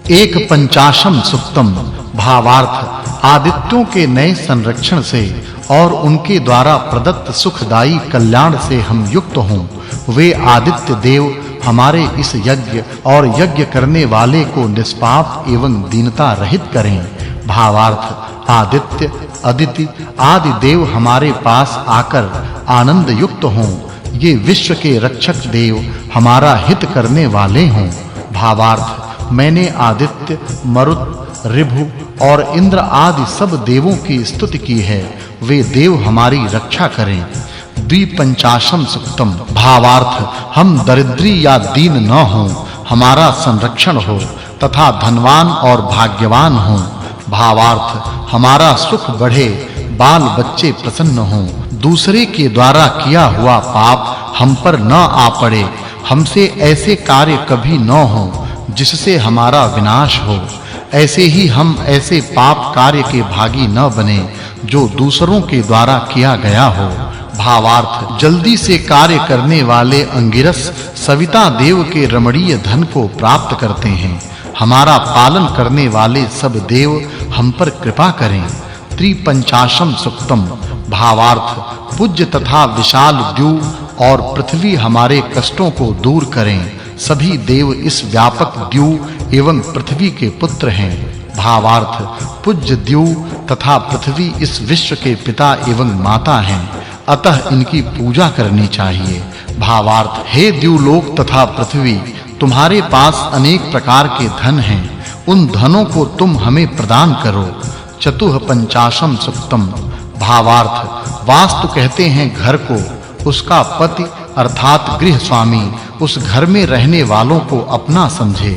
एक पंचाशम सुक्तम। भावार्थ आदित्यों के नए संरक्षण से और उनके द्वारा प्रदत्त सुखदायी कल्याण से हम युक्त हों, वे आदित्य देव हमारे इस यज्ञ और यज्ञ करने वाले को निष्पाप एवं दीनता रहित करें। भावार्थ आदित्य अदिति आदि देव हमारे पास आकर आनंद युक्त हों, ये विश्व के रक्षक देव हमारा हित करने वाले हों। भावार्थ मैंने आदित्य मरुत ऋभु और इंद्र आदि सब देवों की स्तुति की है, वे देव हमारी रक्षा करें। द्विपंचाशम सुक्तम। भावार्थ हम दरिद्री या दीन न हों, हमारा संरक्षण हो तथा धनवान और भाग्यवान हों। भावार्थ हमारा सुख बढ़े, बाल बच्चे प्रसन्न हों, दूसरे के द्वारा किया हुआ पाप हम पर न आ पड़े, हमसे ऐसे कार्य कभी न हो जिससे हमारा विनाश हो। ऐसे ही हम ऐसे पाप कार्य के भागी न बने जो दूसरों के द्वारा किया गया हो। भावार्थ जल्दी से कार्य करने वाले अंगिरस सविता देव के रमणीय धन को प्राप्त करते हैं, हमारा पालन करने वाले सब देव हम पर कृपा करें। त्रिपंचाशम सुक्तम। भावार्थ पूज्य तथा विशाल द्यू और पृथ्वी हमारे कष्टों को दूर करें, सभी देव इस व्यापक द्यू एवं पृथ्वी के पुत्र हैं। भावार्थ पूज्य द्यू तथा पृथ्वी इस विश्व के पिता एवं माता हैं, अतः इनकी पूजा करनी चाहिए। भावार्थ हे द्युलोक तथा पृथ्वी, तुम्हारे पास अनेक प्रकार के धन हैं, उन धनों को तुम हमें प्रदान करो। चतुःपंचाशम सुक्तम। भावार्थ वास्तु कहते हैं घर को, उसका पति अर्थात गृह स्वामी उस घर में रहने वालों को अपना समझे,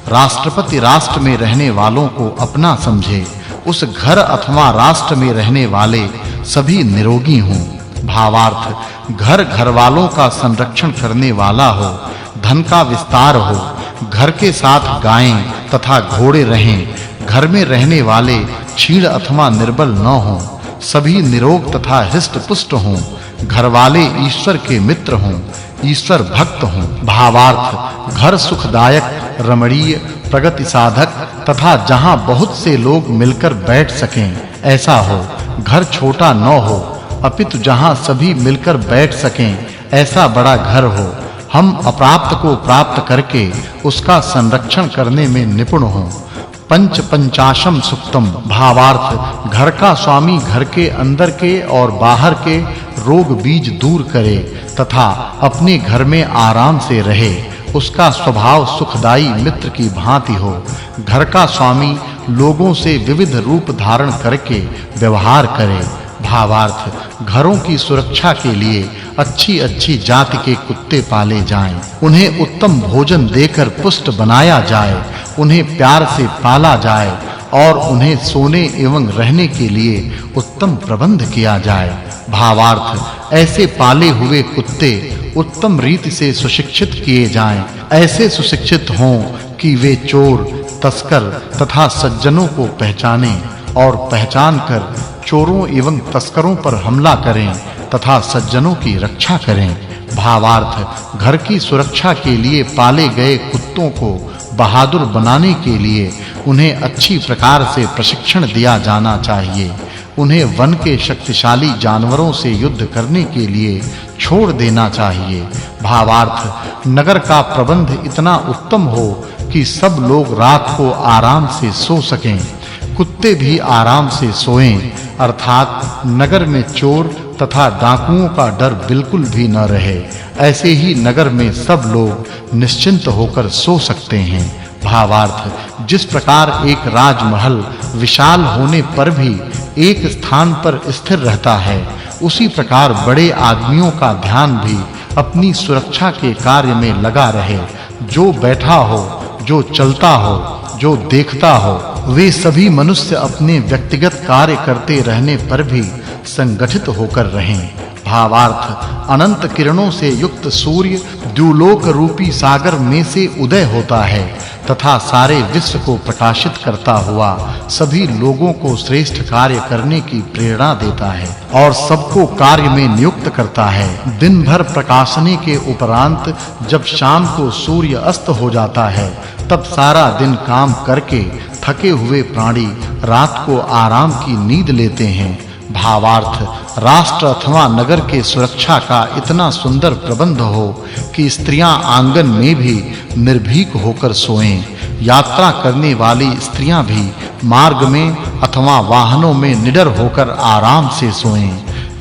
राष्ट्रपति राष्ट्र में रहने वालों को अपना समझे, उस घर अथवा राष्ट्र में रहने वाले सभी निरोगी हों। भावार्थ घर घर वालों का संरक्षण करने वाला हो, धन का विस्तार हो, घर के साथ गायें तथा घोड़े रहें, घर में रहने वाले क्षीण अथवा निर्बल न हों, सभी निरोग तथा हृष्ट पुष्ट हों, घर वाले ईश्वर के मित्र हों, ईश्वर भक्त हों। भावार्थ घर सुखदायक रमणीय प्रगति साधक तथा जहां बहुत से लोग मिलकर बैठ सकें ऐसा हो, घर छोटा न हो अपितु जहां सभी मिलकर बैठ सकें ऐसा बड़ा घर हो, हम अप्राप्त को प्राप्त करके उसका संरक्षण करने में निपुण हों। पंचपंचाशम सुक्तम। भावार्थ घर का स्वामी घर के अंदर के और बाहर के रोग बीज दूर करे तथा अपने घर में आराम से रहे, उसका स्वभाव सुखदाई मित्र की भांति हो। घर का स्वामी लोगों से विविध रूप धारण करके व्यवहार करे। भावार्थ घरों की सुरक्षा के लिए अच्छी जाति के कुत्ते पाले जाएं, उन्हें उत्तम भोजन देकर पुष्ट बनाया जाए, उन्हें प्यार से पाला जाए और उन्हें सोने एवं रहने के लिए उत्तम प्रबंध किया जाए। भावार्थ ऐसे पाले हुए कुत्ते उत्तम रीति से सुशिक्षित किए जाएं, ऐसे सुशिक्षित हों कि वे चोर, तस्कर तथा सज्जनों को पहचानें और पहचान कर चोरों एवं तस्करों पर हमला करें तथा सज्जनों की रक्षा करें। भावार्थ घर की सुरक्षा के लिए पाले गए कुत्तों को बहादुर बनाने के लिए उन्हें अच्छी प्रकार से प्रशिक्षण दिया जाना चाहिए, उन्हें वन के शक्तिशाली जानवरों से युद्ध करने के लिए छोड़ देना चाहिए। भावार्थ नगर का प्रबंध इतना उत्तम हो कि सब लोग रात को आराम से सो सकें, कुत्ते भी आराम से सोएं, अर्थात नगर में चोर तथा डाकुओं का डर बिल्कुल भी न रहे, ऐसे ही नगर में सब लोग निश्चिंत होकर सो सकते हैं। भावार्थ जिस प्रकार एक राजमहल विशाल होने पर भी एक स्थान पर स्थिर रहता है, उसी प्रकार बड़े आदमियों का ध्यान भी अपनी सुरक्षा के कार्य में लगा रहे, जो बैठा हो, जो चलता हो, जो देखता हो, वे सभी मनुष्य अपने व्यक्तिगत कार्य करते रहने पर भी संगठित होकर रहें। भावार्थ अनंत किरणों से युक्त सूर्य द्युलोक रूपी सागर में से उदय होता है, तथा सारे विश्व को प्रकाशित करता हुआ सभी लोगों को श्रेष्ठ कार्य करने की प्रेरणा देता है और सबको कार्य में नियुक्त करता है। दिन भर प्रकाशने के उपरांत जब शाम को सूर्य अस्त हो जाता है तब सारा दिन काम करके थके हुए प्राणी रात को आराम की नींद लेते हैं। भावार्थ, राष्ट्र अथवा नगर के सुरक्षा का इतना सुंदर प्रबंध हो कि स्त्रियां आंगन में भी निर्भीक होकर सोएं। यात्रा करने वाली स्त्रियां भी मार्ग में अथवा वाहनों में निडर होकर आराम से सोएं।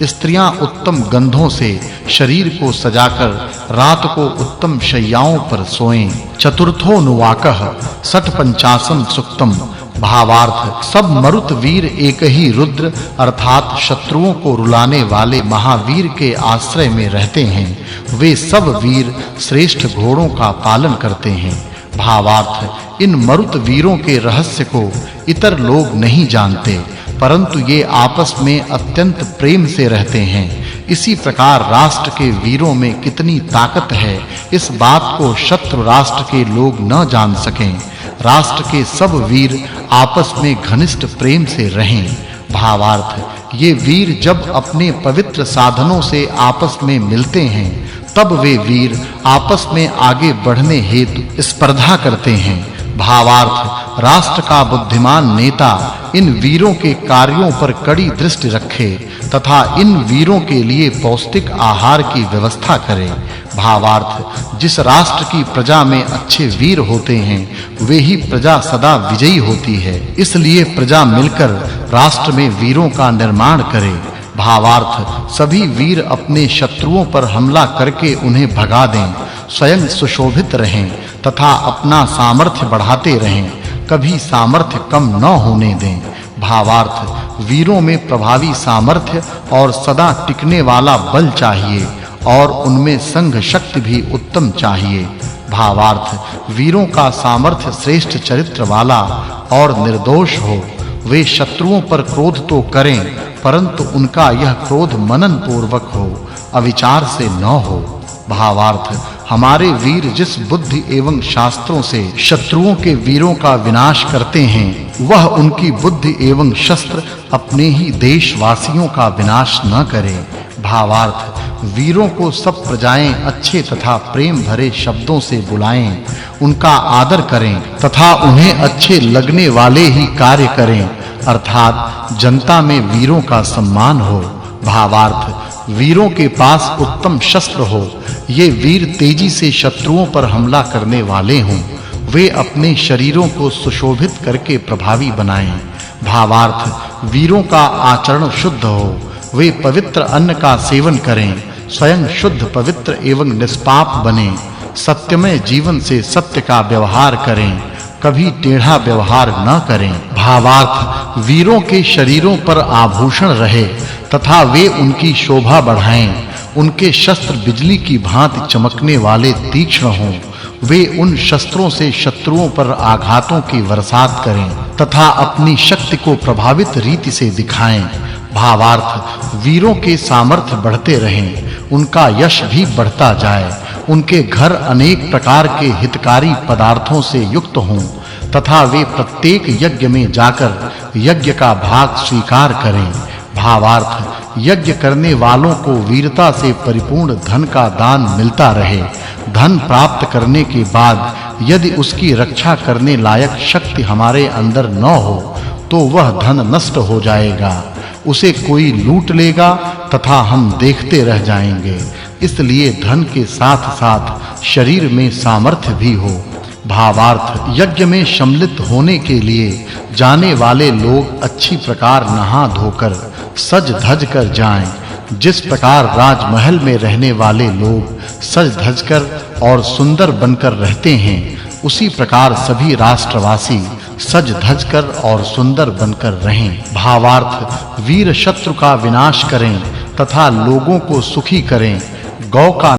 स्त्रियां उत्तम गंधों से शरीर को सजाकर रात को उत्तम शय्याओं पर सोएं। चतुर्थोनुवाकः षट्पंचाशं सुक्तम। भावार्थ, सब मरुत वीर एक ही रुद्र अर्थात शत्रुओं को रुलाने वाले महावीर के आश्रय में रहते हैं। वे सब वीर श्रेष्ठ घोड़ों का पालन करते हैं। भावार्थ, इन मरुत वीरों के रहस्य को इतर लोग नहीं जानते, परंतु ये आपस में अत्यंत प्रेम से रहते हैं। इसी प्रकार राष्ट्र के वीरों में कितनी ताकत है, इस बात को शत्रु राष्ट्र के लोग न जान सकें। राष्ट्र के सब वीर आपस में घनिष्ठ प्रेम से रहें। भावार्थ, ये वीर जब अपने पवित्र साधनों से आपस में मिलते हैं तब वे वीर आपस में आगे बढ़ने हेतु स्पर्धा करते हैं। भावार्थ, राष्ट्र का बुद्धिमान नेता इन वीरों के कार्यों पर कड़ी दृष्टि रखे तथा इन वीरों के लिए पौष्टिक आहार की व्यवस्था करे। भावार्थ, जिस राष्ट्र की प्रजा में अच्छे वीर होते हैं वे ही प्रजा सदा विजयी होती है। इसलिए प्रजा मिलकर राष्ट्र में वीरों का निर्माण करे। भावार्थ, सभी वीर अपने शत्रुओं पर हमला करके उन्हें भगा दें, स्वयं सुशोभित रहें तथा अपना सामर्थ्य बढ़ाते रहें, कभी सामर्थ्य कम न होने दें। भावार्थ, वीरों में प्रभावी सामर्थ्य और सदा टिकने वाला बल चाहिए और उनमें संघ शक्ति भी उत्तम चाहिए। भावार्थ, वीरों का सामर्थ्य श्रेष्ठ चरित्र वाला और निर्दोष हो। वे शत्रुओं पर क्रोध तो करें, परंतु उनका यह क्रोध मनन पूर्वक हो, अविचार से न हो। भावार्थ, हमारे वीर जिस बुद्धि एवं शास्त्रों से शत्रुओं के वीरों का विनाश करते हैं वह उनकी बुद्धि एवं शस्त्र अपने ही देशवासियों का विनाश न करें। भावार्थ, वीरों को सब प्रजाएं अच्छे तथा प्रेम भरे शब्दों से बुलाएं, उनका आदर करें तथा उन्हें अच्छे लगने वाले ही कार्य करें, अर्थात जनता में वीरों का सम्मान हो। भावार्थ, वीरों के पास उत्तम शस्त्र हो, ये वीर तेजी से शत्रुओं पर हमला करने वाले हों, वे अपने शरीरों को सुशोभित करके प्रभावी बनाएं। भावार्थ, वीरों का आचरण शुद्ध हो, वे पवित्र अन्न का सेवन करें, स्वयं शुद्ध पवित्र एवं निष्पाप बने, सत्यमय जीवन से सत्य का व्यवहार करें, कभी टेढ़ा व्यवहार न करें। भावार्थ, वीरों के शरीरों पर आभूषण रहे तथा वे उनकी शोभा बढ़ाएं, उनके शस्त्र बिजली की भांति चमकने वाले तीक्ष्ण हों, वे उन शस्त्रों से शत्रुओं पर आघातों की बरसात करें तथा अपनी शक्ति को प्रभावित रीति से दिखाएं। भावार्थ, वीरों के सामर्थ्य बढ़ते रहें, उनका यश भी बढ़ता जाए, उनके घर अनेक प्रकार के हितकारी पदार्थों से युक्त हों तथा वे प्रत्येक यज्ञ में जाकर यज्ञ का भाग स्वीकार करें। भावार्थ, यज्ञ करने वालों को वीरता से परिपूर्ण धन का दान मिलता रहे। धन प्राप्त करने के बाद यदि उसकी रक्षा करने लायक शक्ति हमारे अंदर न हो तो वह धन नष्ट हो जाएगा, उसे कोई लूट लेगा तथा हम देखते रह जाएंगे। इसलिए धन के साथ-साथ शरीर में सामर्थ्य भी हो। भावार्थ, यज्ञ में सम्मिलित होने के लिए जाने वाले लोग अच्छी प्रकार नहा धोकर सज धज कर जाएं, जिस प्रकार राजमहल में रहने वाले लोग सज धज कर और सुंदर बनकर रहते हैं, उसी प्रकार सभी राष्ट्रवासी सज धज कर और सुंदर बनकर रहें। भावार्थ, वीर शत्रु का विनाश करें तथा लोगों को सुखी करें, गौ का